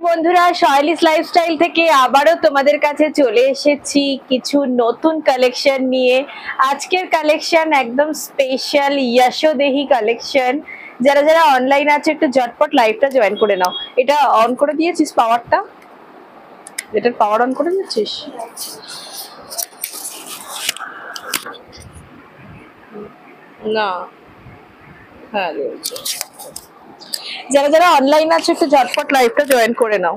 বন্ধুরা, সয়েলিস লাইফস্টাইল থেকে আবারও তোমাদের কাছে চলে এসেছি কিছু নতুন কালেকশন নিয়ে। আজকের কালেকশন একদম স্পেশাল যশোদেহি কালেকশন। যারা যারা অনলাইন আছে একটু ঝটপট লাইভটা জয়েন করে নাও। এটা অন করে দিয়েছিস পাওয়ারটা? এটার পাওয়ার অন করে দিয়েছিস? না, হ্যাঁ যারা যারা অনলাইন আছে একটু ঝটপট লাইভটা জয়েন করে নাও।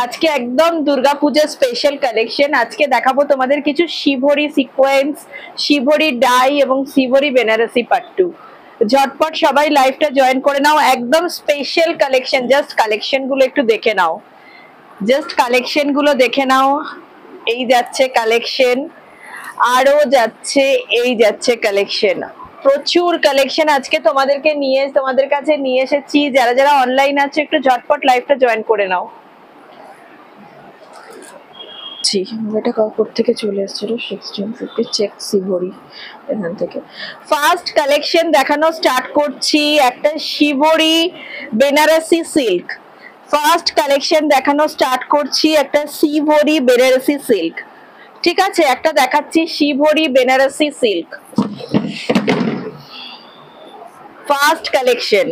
আজকে একদম দুর্গাপূজা স্পেশাল কালেকশন। আজকে দেখাবো তোমাদের কিছু শিভরি সিকোয়েন্স, শিভরি ডাই এবং শিভরি বেনারসি পাট্টু। ঝটপট সবাই লাইভটা জয়েন করে নাও। একদম স্পেশাল কালেকশন। জাস্ট কালেকশন গুলো একটু দেখে নাও, জাস্ট কালেকশন গুলো দেখে নাও। এই যাচ্ছে কালেকশন, আরো যাচ্ছে, এই যাচ্ছে কালেকশন। প্রচুর কালেকশন আজকে তোমাদের কাছে নিয়ে এসেছি। যারা যারা অনলাইন আছে একটু ঝটপট লাইভটা জয়েন করে নাও। এটা কাপড় থেকে চলে এসেছিল 1650 চেক শিভরি। এখান থেকে ফার্স্ট কালেকশন দেখানো স্টার্ট করছি। একটা shibori Banarasi silk. First collection দেখানো স্টার্ট করছি একটা শিভরি বেনারসি সিল্ক। ঠিক আছে, একটা দেখাচ্ছি shibori Banarasi silk. First collection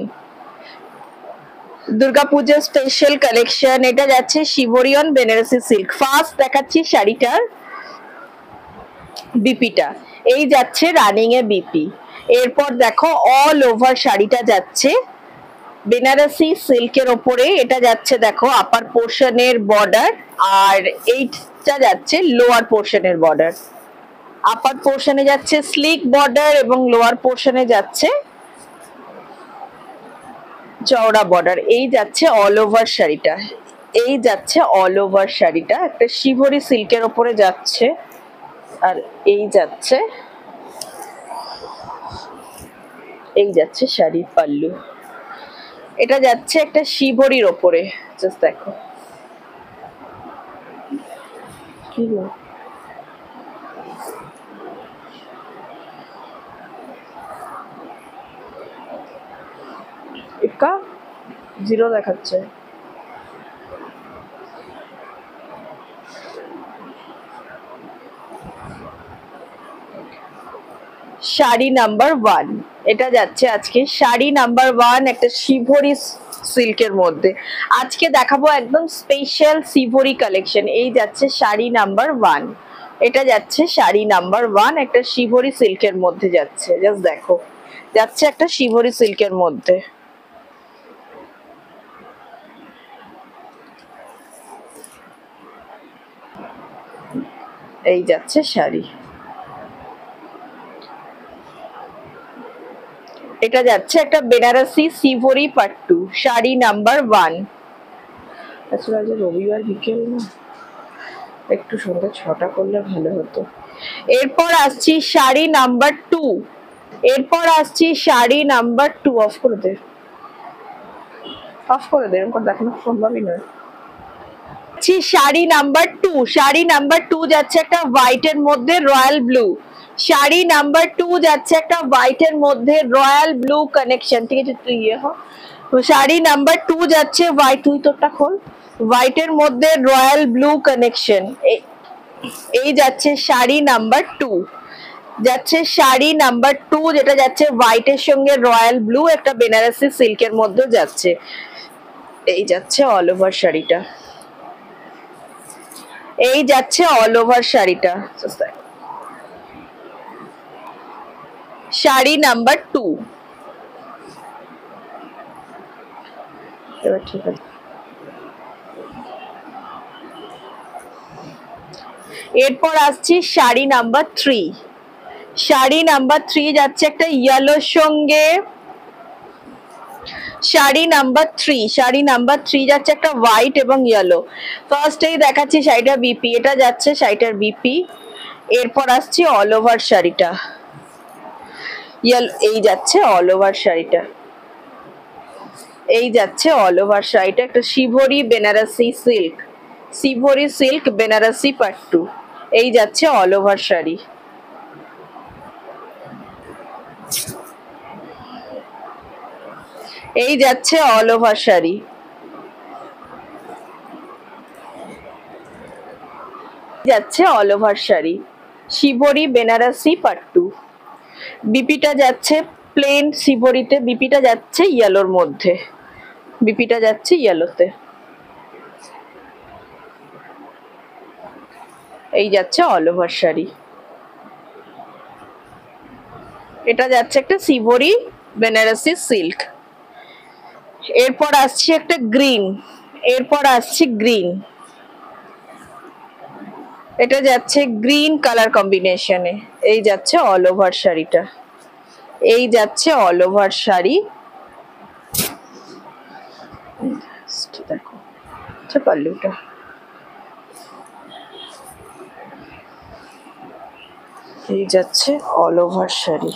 Durga Puja special collection. এটা যাচ্ছে শিভরিয়ন বেনারসি সিল্ক। ফার্স্ট দেখাচ্ছি শাড়িটার বিপিটা। এই যাচ্ছে রানিং এ বিপি। এরপর দেখো অল ওভার শাড়িটা যাচ্ছে বেনারসি সিল্কের ওপরে। এটা যাচ্ছে দেখো আপার পোর্শনের বর্ডার, আর এইটা যাচ্ছে লোয়ার পোর্শনের বর্ডার। আপার পোর্শনে যাচ্ছে স্লিক বর্ডার এবং লোয়ার পোর্শনে যাচ্ছে চওড়া বর্ডার। এই যাচ্ছে অল ওভার শাড়িটা। এই যাচ্ছে অল ওভার শাড়িটা একটা শিভরি সিল্কের ওপরে যাচ্ছে। আর এই যাচ্ছে, এই যাচ্ছে শাড়ির পাল্লু। এটা যাচ্ছে একটা শিভরির ওপরে। জাস্ট দেখো কি গো, এটা জিরো দেখাচ্ছে। শাড়ি নাম্বার 1 এটা যাচ্ছে আজকে শাড়ি নাম্বার 1 একটা শিভরি সিল্কের মধ্যে। আজকে দেখাবো একদম স্পেশাল শিভরি কালেকশন। এই যাচ্ছে শাড়ি নাম্বার 1। এটা যাচ্ছে শাড়ি নাম্বার 1 একটা শিভরি সিল্কের মধ্যে যাচ্ছে। জাস্ট দেখো, যাচ্ছে একটা শিভরি সিল্কের মধ্যে। এই যাচ্ছে শাড়ি। এটা যাচ্ছে একটা বেনারসি শিভরি পাট্টু শাড়ি নাম্বার 1। আসলে আজ রবিবার বিকেল না, একটু সন্ধ্যা 6টা করলে ভালো হতো। এরপর আসছি শাড়ি নাম্বার 2। এরপর আসছি শাড়ি নাম্বার 2। অফ করে দে, অফ করে দে, এরকম দেখানো সম্ভবই নয়। শাড়ি নাম্বার 2। শাড়ি নাম্বার 2 যাচ্ছে একটা হোয়াইটের মধ্যে রয়্যাল ব্লু। শাড়ি নাম্বার 2 যাচ্ছে একটা হোয়াইটের মধ্যে রয়্যাল ব্লু কানেকশন। ঠিক আছে, তুই ইয়ে হ। শাড়ি নাম্বার 2 যাচ্ছে হোয়াইট, তুই তোরটা খোল। হোয়াইটের মধ্যে রয়্যাল ব্লু কানেকশন। এই যাচ্ছে শাড়ি নাম্বার 2। যাচ্ছে শাড়ি নাম্বার 2 যেটা যাচ্ছে হোয়াইটের সঙ্গে রয়্যাল ব্লু একটা বেনারসি সিল্কের মধ্যে যাচ্ছে। এই যাচ্ছে অল ওভার শাড়িটা। এই যাচ্ছে অল ওভার শাড়িটা। শাড়ি নাম্বার 2। এবার ঠিক আছে। এরপর আসছি শাড়ি নাম্বার 3। শাড়ি নাম্বার 3 যাচ্ছে একটা ইয়েলোর সঙ্গে। শাড়ি নাম্বার 3, শাড়ি নাম্বার 3 যাচ্ছে একটা হোয়াইট এবং ইয়েলো। ফার্স্টেই দেখাচ্ছি শাড়িটা বিপি। এটা যাচ্ছে শাড়িটার বিপি। এরপর আসছি অল ওভার শাড়িটা। এই যাচ্ছে অল ওভার শাড়িটা। এই যাচ্ছে অল ওভার শাড়িটা একটা shibori Banarasi silk. শিভরি silk Banarasi pattu. এই যাচ্ছে অল ওভার শাড়ি। এই যাচ্ছে অল ওভার শাড়ি। যাচ্ছে অল ওভার শাড়ি, শিবরি বেনারসি পাট্টু। বিপিটা যাচ্ছে প্লেন শিবরিতে, বিপিটা যাচ্ছে ইয়েলোর মধ্যে, বিপিটা যাচ্ছে ইয়েলোতে। এই যাচ্ছে অল ওভার শাড়ি। এটা যাচ্ছে একটা শিবরি বেনারসি সিল্ক। এরপর আসছে একটা গ্রিন, এরপর আসছে গ্রিন, এটা যাচ্ছে গ্রিন কালার কম্বিনেশনে। এই যাচ্ছে অল ওভার শাড়িটা, এই যাচ্ছে অল ওভার শাড়ি। দেখো আচ্ছা পাল্লুটা, এই যাচ্ছে অল ওভার শাড়ি।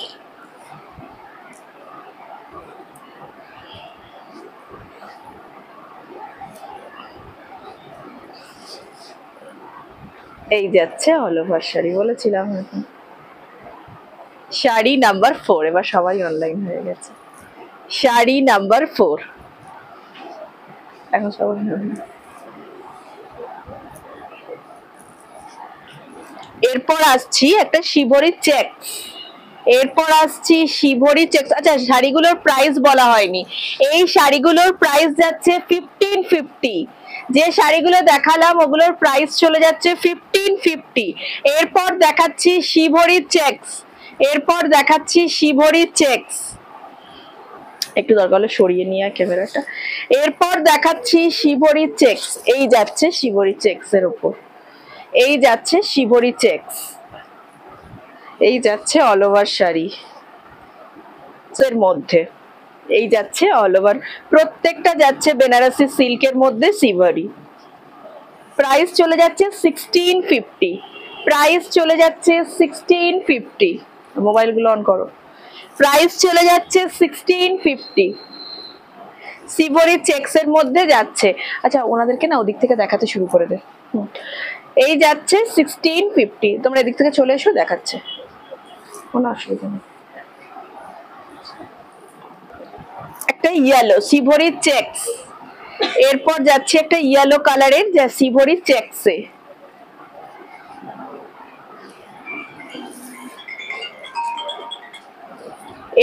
এই যাচ্ছে অল ওভার শাড়ি, বলেছিলাম এখন। শাড়ি নাম্বার 4, এবার সবাই অনলাইন হয়ে গেছে। শাড়ি নাম্বার 4 এখন সবাই। এরপর আসছি একটা শিবরি চেকস, এরপর আসছি শিবরি চেকস। আচ্ছা শাড়িগুলোর প্রাইস বলা হয়নি। এই শাড়িগুলোর প্রাইস যাচ্ছে 1550। যে শাড়িগুলো দেখালাম ওগুলোর প্রাইস চলে যাচ্ছে 1550। এরপর দেখাচ্ছি শিবরি চেকস, এরপর দেখাচ্ছি শিবরি চেকস, একটু দরকার হলে সরিয়ে নিয়ে ক্যামেরাটা। এরপর দেখাচ্ছি শিবরি চেকস, এই যাচ্ছে শিবরি চেকস এর উপর, এই যাচ্ছে শিবরি চেকস, এই যাচ্ছে অল ওভার শাড়ি এর মধ্যে, এই যাচ্ছে অল ওভার, প্রত্যেকটা যাচ্ছে বেনারসি সিল্কের মধ্যে শিবরি। প্রাইস চলে যাচ্ছে 1650, প্রাইস চলে যাচ্ছে 1650। মোবাইলগুলো অন করো। প্রাইস চলে যাচ্ছে 1650, শিবরি চেকস এর মধ্যে যাচ্ছে। আচ্ছা ওনাদেরকে না ওদিক থেকে দেখাতে শুরু করে দে। এই যাচ্ছে 1650, তোমরা এদিক থেকে চলে এসো, দেখাচ্ছে, কোনো অসুবিধা নেই। একটা ইয়েলো শিবরি চেকস, এরপর যাচ্ছে একটা ইয়েলো কালারের যা শিবরি চেকসে।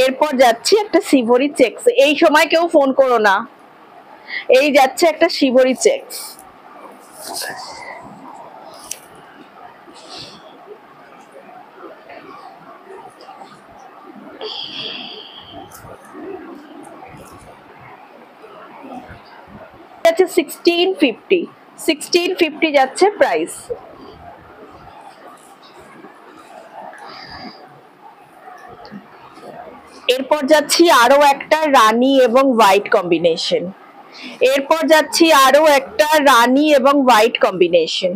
এরপর যাচ্ছে একটা শিবরি চেকস, এই সময় কেউ ফোন করো না। এই যাচ্ছে একটা শিবরি চেকস। যাচ্ছে 1650, 1650 যাচ্ছে প্রাইস। এরপর যাচ্ছি আরো একটা রানী এবং হোয়াইট কম্বিনেশন, এরপর যাচ্ছি আরো একটা রানী এবং হোয়াইট কম্বিনেশন।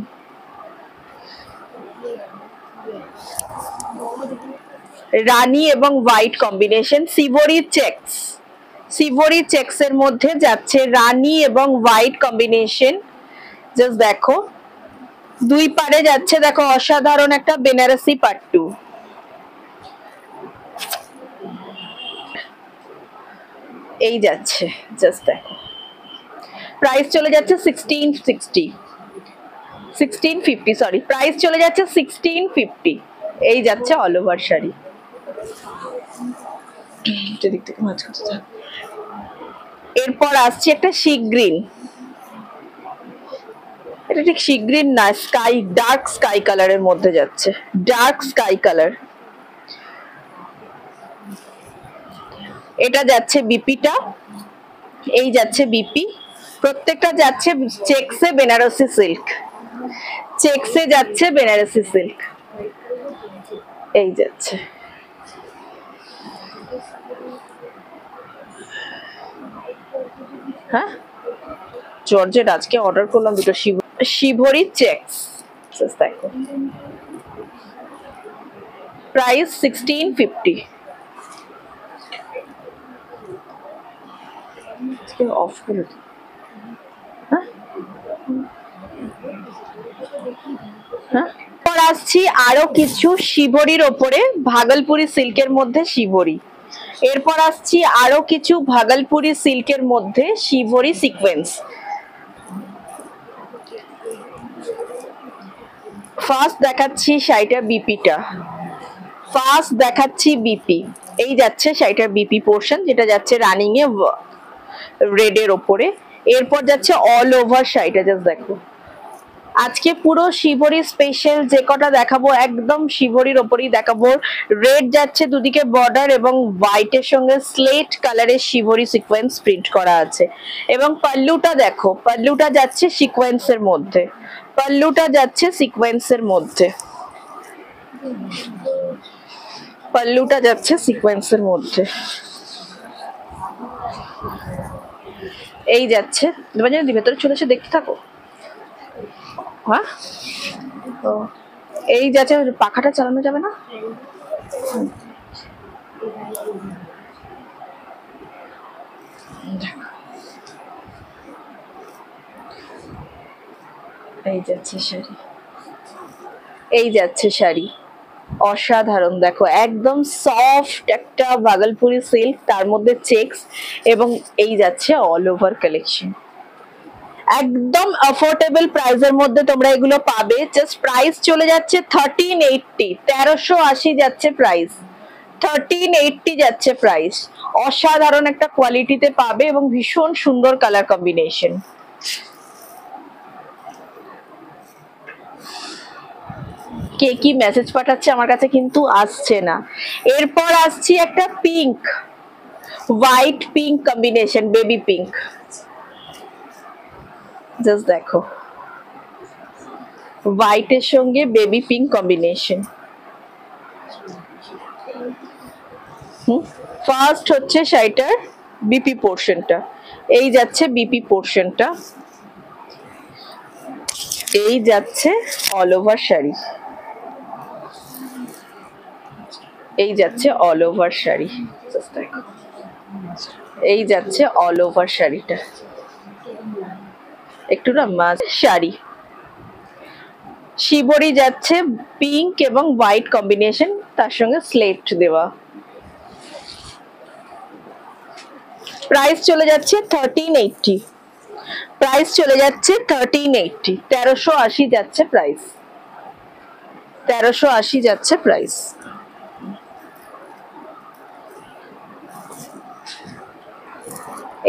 রানী এবং white combination shibori checks, shibori checks এর মধ্যে যাচ্ছে রানী এবং হোয়াইট কম্বিনেশন। জাস্ট দেখো দুই পারে যাচ্ছে, দেখো অসাধারণ একটা বেনারসি পাট্টু। এই যাচ্ছে, জাস্ট দেখো প্রাইস চলে যাচ্ছে 1660, 1650 সরি, প্রাইস চলে যাচ্ছে 1650। এই যাচ্ছে অল ওভার শাড়ি। এরপর আসছে একটা সি গ্রিন, এটা ঠিক সি গ্রিন না, স্কাই, ডার্ক স্কাই কালারের মধ্যে যাচ্ছে, ডার্ক স্কাই কালার। এটা যাচ্ছে বিপিটা, এই যাচ্ছে বিপি, প্রত্যেকটা যাচ্ছে চেকসে বেনারসি সিল্ক, চেকসে যাচ্ছে বেনারসি সিল্ক। এই যাচ্ছে, হ্যাঁ জর্জেট আজকে অর্ডার করলাম দুটো শিবরি চেকস। দেখো প্রাইস 1650। অফ করে আসছি আরো কিছু শিবরির ওপরে, ভাগলপুরি সিল্কের মধ্যে শিবরি। এরপর আসছি আরো কিছু ভাগলপুরি সিল্কের মধ্যে শিবরি সিকোয়েন্স। ফার্স্ট দেখাচ্ছি শাড়িটার বিপিটা, ফার্স্ট দেখাচ্ছি বিপি। এই যাচ্ছে শাড়িটার বিপি পোর্শন, যেটা যাচ্ছে রানিং এ রেড এর ওপরে। এরপর যাচ্ছে অল ওভার শাড়িটা, জাস্ট দেখো। আজকে পুরো শিবরি স্পেশাল যে কটা দেখাবো একদম শিবরির ওপরেই দেখাবো। রেড যাচ্ছে দুদিকে বর্ডার এবং হোয়াইটের সঙ্গে স্লেট কালারের শিবরি সিকোয়েন্স প্রিন্ট করা আছে। এবং পাল্লুটা দেখো, পাল্লুটা যাচ্ছে সিকোয়েন্সের মধ্যে, পাল্লুটা যাচ্ছে সিকোয়েন্সের মধ্যে, পাল্লুটা যাচ্ছে সিকোয়েন্সের মধ্যে। এই যাচ্ছে, ভেতরে চলে এসে দেখতে থাকো। হ্যাঁ, এই যাচ্ছে, পাখাটা চালানো যাবে না? এই যাচ্ছে শাড়ি, এই যাচ্ছে শাড়ি, অসাধারণ। দেখো একদম সফট একটা ভাগলপুরি সিল্ক, তার মধ্যে চেকস, এবং এই যাচ্ছে অল ওভার কালেকশন। একদম অ্যাফোর্ডেবল প্রাইসের মধ্যে তোমরা এগুলো পাবে। জাস্ট প্রাইস চলে যাচ্ছে 1380, 1380 যাচ্ছে প্রাইস, 1380 যাচ্ছে প্রাইস। অসাধারণ একটা কোয়ালিটিতে পাবে এবং ভীষণ সুন্দর কালার কম্বিনেশন। কে কি মেসেজ পাঠাচ্ছে আমার কাছে কিন্তু আসছে না। এরপর আসছি একটা pink, white pink combination, baby pink. Just দেখো, হোয়াইটের সঙ্গে বেবি পিঙ্ক কম্বিনেশন। ফার্স্ট হচ্ছে শাড়িটার বিপি পোর্শনটা, এই যাচ্ছে বিপি পোর্শনটা, এই যাচ্ছে অল ওভার শাড়ি, এই যাচ্ছে অল ওভার শাড়ি, এই যাচ্ছে অল ওভার শাড়িটা। একটু না মাঝ শাড়ি, শিবরি যাচ্ছে পিঙ্ক এবং হোয়াইট কম্বিনেশন, তার সঙ্গে স্লেট দেওয়া। প্রাইস চলে যাচ্ছে 1380, প্রাইস চলে যাচ্ছে 1380, 1380 যাচ্ছে প্রাইস, 1380 যাচ্ছে প্রাইস।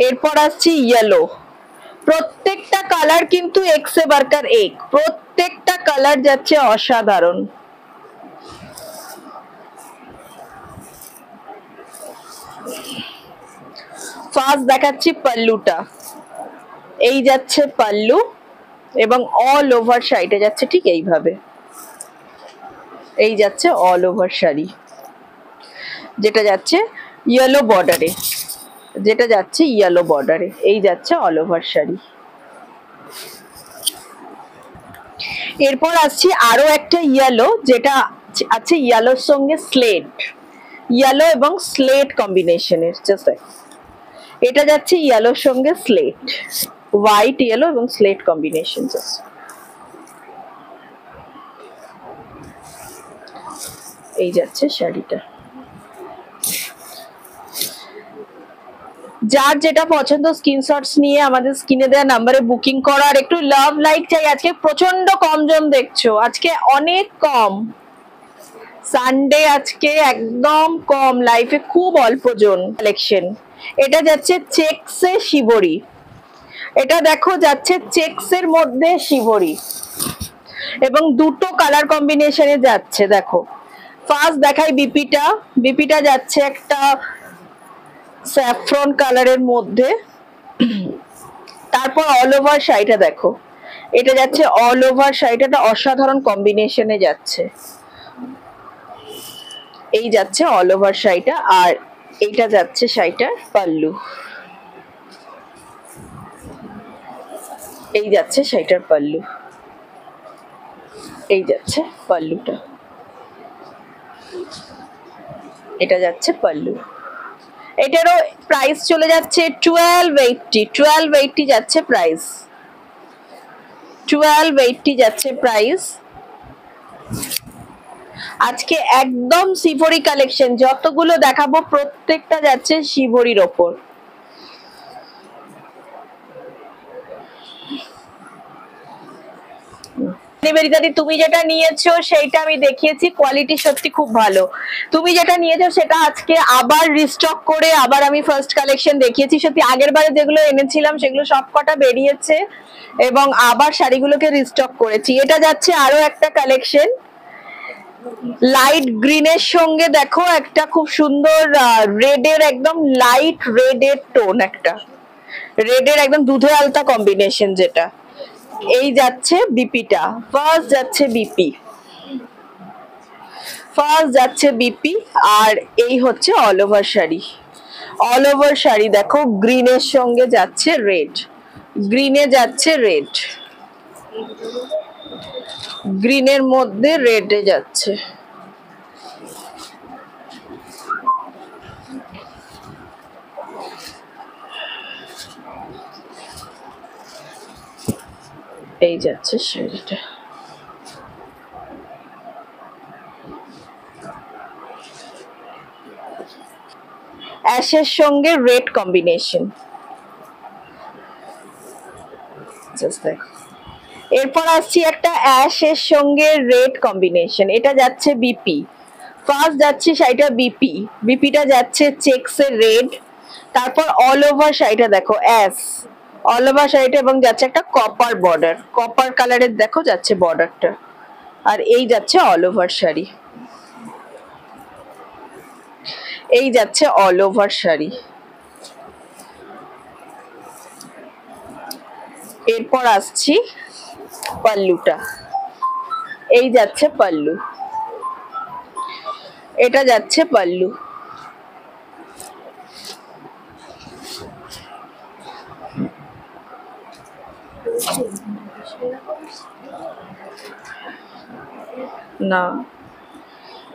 এরপর আসছি ইয়েলো। প্রত্যেকটা কালার কিন্তু এক্সে বার্কার এক, প্রত্যেকটা কালার যাচ্ছে অসাধারণ। ফার্স্ট দেখাচ্ছি পাল্লুটা, এই যাচ্ছে পাল্লু এবং অল ওভার শাড়িটা যাচ্ছে ঠিক এইভাবে, এই যাচ্ছে অল ওভার শাড়ি, যেটা যাচ্ছে ইয়েলো বর্ডারে, যেটা যাচ্ছে ইয়েলো বর্ডারে, এই যাচ্ছে অল ওভার শাড়ি। এরপর আসছি আরো একটা ইয়েলো, যেটা আছে ইয়েলোর সঙ্গে স্লেট, ইয়েলো এবং স্লেট কম্বিনেশনের। জাস্ট এটা যাচ্ছে ইয়েলোর সঙ্গে স্লেট, হোয়াইট ইয়েলো এবং স্লেট কম্বিনেশন। এই যাচ্ছে শাড়িটা। যার যেটা পছন্দ স্ক্রিনশটস নিয়ে আমাদের স্ক্রিনে দেওয়া নাম্বারে বুকিং করো। আর একটু লাভ লাইক চাই, আজকে প্রচন্ড কম জন দেখছো, আজকে অনেক কম, সানডে আজকে একদম কম, লাইফে খুব অল্প জন। কালেকশন এটা যাচ্ছে চেকসে শিবরি, এটা দেখো যাচ্ছে চেকসের মধ্যে শিবরি এবং দুটো কালার কম্বিনেশনে যাচ্ছে। দেখো ফার্স্ট দেখাই বিপিটা, বিপিটা যাচ্ছে একটা স্যাফরন কালারের মধ্যে, তারপর অল ওভার শাড়িটা দেখো, এটা যাচ্ছে অল ওভার শাড়িটা অসাধারণ কম্বিনেশনে যাচ্ছে, এই যাচ্ছে অল ওভার শাড়িটা। আর এইটা যাচ্ছে শাড়িটার পাল্লু, এই যাচ্ছে শাড়িটার পাল্লু, এই যাচ্ছে পাল্লুটা, এটা যাচ্ছে পাল্লু। এটারও প্রাইস চলে যাচ্ছে 1280, 1280 যাচ্ছে প্রাইস, 1280 যাচ্ছে প্রাইস। আজকে একদম শিবরি কালেকশন, যতগুলো দেখাবো প্রত্যেকটা যাচ্ছে শিবরির ওপর। নিবেদিতাদি তুমি যেটা নিয়েছো সেইটা আমি দেখিয়েছি, কোয়ালিটি সত্যি খুব ভালো। তুমি যেটা নিয়েছো সেটা আজকে আবার রিস্টক করে আবার আমি ফার্স্ট কালেকশন দেখিয়েছি। সত্যি আগের বারে যেগুলো এনেছিলাম সেগুলো সব কটা বেরিয়েছে এবং আবার শাড়িগুলোকে রিস্টক করেছি। এটা যাচ্ছে আরো একটা কালেকশন লাইট গ্রিনের সঙ্গে, দেখো একটা খুব সুন্দর রেডের, একদম লাইট রেডের টোন, একটা রেডের একদম দুধে আলতা কম্বিনেশন যেটা। এই যাচ্ছে বিপিটা, ফার্স্ট যাচ্ছে বিপি, ফার্স্ট যাচ্ছে বিপি। আর এই হচ্ছে all over sari, all over sari দেখো গ্রিনের সঙ্গে যাচ্ছে রেড, গ্রিনে যাচ্ছে রেড, গ্রিনের মধ্যে রেডে যাচ্ছে। এই যাচ্ছে শাড়িটা, অ্যাশের সঙ্গে রেড কম্বিনেশন, জাস্ট দেখো। এরপর আসছি একটা অ্যাশের সঙ্গে রেড কম্বিনেশন, এটা যাচ্ছে বিপি, ফার্স্ট যাচ্ছে শাড়িটা বিপি, বিপিটা যাচ্ছে চেকসের রেড, তারপর অল ওভার শাড়িটা দেখো অ্যাশ, অল ওভার শাড়িটা এবং যাচ্ছে একটা কপার বর্ডার, কপার কালারের দেখো যাচ্ছে বর্ডারটা। আর এই যাচ্ছে অল ওভার শাড়ি, এই যাচ্ছে অল ওভার শাড়ি। এরপর আসছি পাল্লুটা, এই যাচ্ছে পাল্লু, এটা যাচ্ছে পাল্লু। না,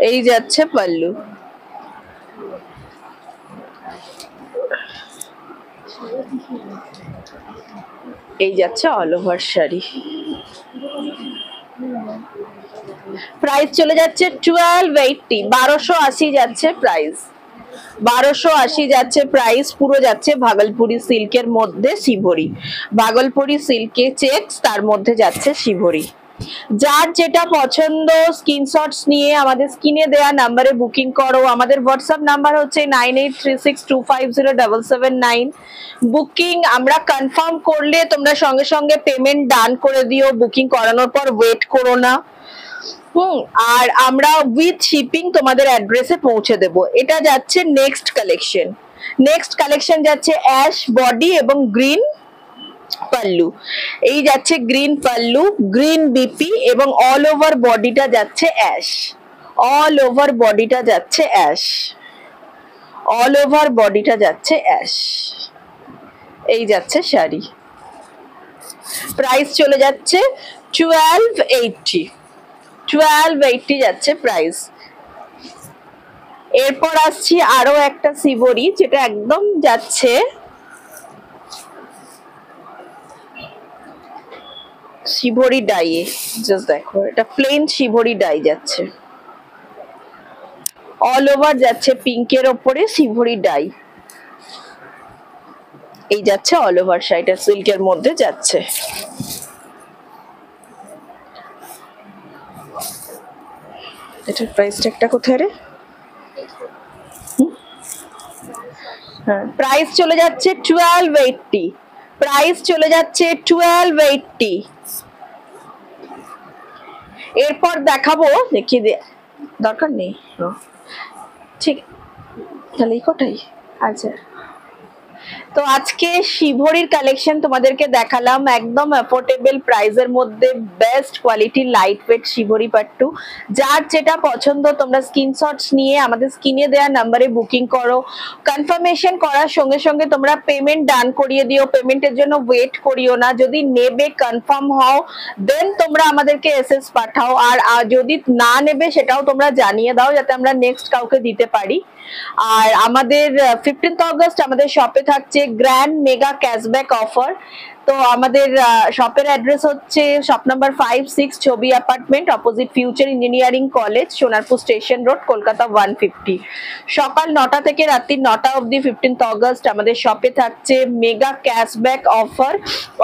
এই যাচ্ছে পাল্লু, এই যাচ্ছে অল ওভার শাড়ি। প্রাইস চলে যাচ্ছে 1280, 1280 যাচ্ছে প্রাইস, 1280 যাচ্ছে প্রাইস। পুরো যাচ্ছে ভাগলপুরি সিল্কের মধ্যে শিভরি, ভাগলপুরি সিল্কে চেকস, তার মধ্যে যাচ্ছে শিভরি। যার যেটা পছন্দ স্ক্রিনশটস নিয়ে আমাদের স্ক্রিনে দেওয়া নাম্বারে বুকিং করো। আমাদের হোয়াটসঅ্যাপ নাম্বার হচ্ছে 9836250779। বুকিং আমরা কনফার্ম করলে তোমরা সঙ্গে সঙ্গে পেমেন্ট ডান করে দিও, বুকিং করানোর পর ওয়েট করো না। আর আমরা উইথ শিপিং তোমাদের অ্যাড্রেসে পৌঁছে দেব। এটা যাচ্ছে নেক্সট কালেকশন, নেক্সট কালেকশন যাচ্ছে অ্যাশ বডি এবং গ্রিন পাল্লু, এই যাচ্ছে গ্রিন পাল্লু, গ্রিন বিপি এবং অল ওভার বডিটা যাচ্ছে অ্যাশ, অল ওভার বডিটা যাচ্ছে অ্যাশ, অল ওভার বডিটা যাচ্ছে অ্যাশ। এই যাচ্ছে শাড়ি, প্রাইস চলে যাচ্ছে 1280, 1280 যাচ্ছে প্রাইস। এরপর আসছি আরো একটা শিবরি, যেটা একদম যাচ্ছে শিবরি ডাইয়ে, জাস্ট দেখো এটা প্লেন শিবরি ডাই যাচ্ছে, অল ওভার যাচ্ছে পিঙ্কের ওপরে শিবরি ডাই। এই যাচ্ছে অল ওভার শাড়িটা সিল্কের মধ্যে যাচ্ছে। এটার প্রাইস ট্যাগটা কোথায় রে? হ্যাঁ, প্রাইস চলে যাচ্ছে 1280, প্রাইস চলে যাচ্ছে 1280। এরপর দেখাবো, দেখিয়ে দে, দরকার নেই, ঠিক তাহলে এই কটাই। আচ্ছা, তো আজকে শিভরির কালেকশন তোমাদেরকে দেখালাম, একদম অ্যাফোর্ডেবল প্রাইসের মধ্যে best quality light weight shibori pattu. যার যেটা পছন্দ তোমরা স্ক্রিনশটস নিয়ে আমাদের স্ক্রিনে দেওয়া নাম্বারে বুকিং করো। কনফার্মেশন করার সঙ্গে সঙ্গে তোমরা পেমেন্ট ডান করিয়ে দিও, পেমেন্টের জন্য ওয়েট করিও না। যদি নেবে কনফার্ম হও দেন তোমরা আমাদেরকে এসএস পাঠাও, আর যদি না নেবে সেটাও তোমরা জানিয়ে দাও যাতে আমরা নেক্সট কাউকে দিতে পারি। আর আমাদের 15th অগস্ট আমাদের শপে থাকছে গ্র্যান্ড মেগা ক্যাশব্যাক অফার, তো আমাদের শপের অ্যাড্রেস হচ্ছে শপ নাম্বার 5-6 ছবি apartment, opposite future engineering college, Sonarpur station road, Kolkata 150। সকাল 9টা থেকে রাত্রি 9টা অবধি 15th অগস্ট আমাদের শপে থাকছে mega cashback offer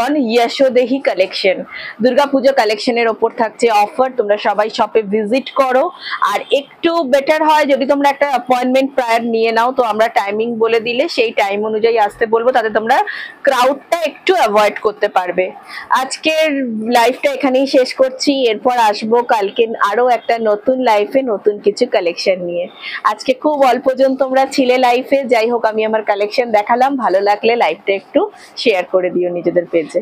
on Yashodehi collection. Durga Pujo কালেকশনের ওপর থাকছে অফার, তোমরা সবাই শপে ভিজিট করো। আর একটু বেটার হয় যদি তোমরা একটা অ্যাপয়েন্টমেন্ট প্রায়ার নিয়ে নাও, তো আমরা টাইমিং বলে দিলে সেই টাইম অনুযায়ী আসতে বলবো, তাতে তোমরা ক্রাউডটা একটু অ্যাভয়েড করতে পারবে। আজকের লাইফটা এখানেই শেষ করছি, এরপর আসবো কালকে আরো একটা নতুন লাইফে নতুন কিছু কালেকশন নিয়ে। আজকে খুব অল্পজন তোমরা ছিলে লাইফে, যাই হোক আমি আমার কালেকশন দেখালাম, ভালো লাগলে লাইফটা একটু শেয়ার করে দিও নিজেদের পেজে।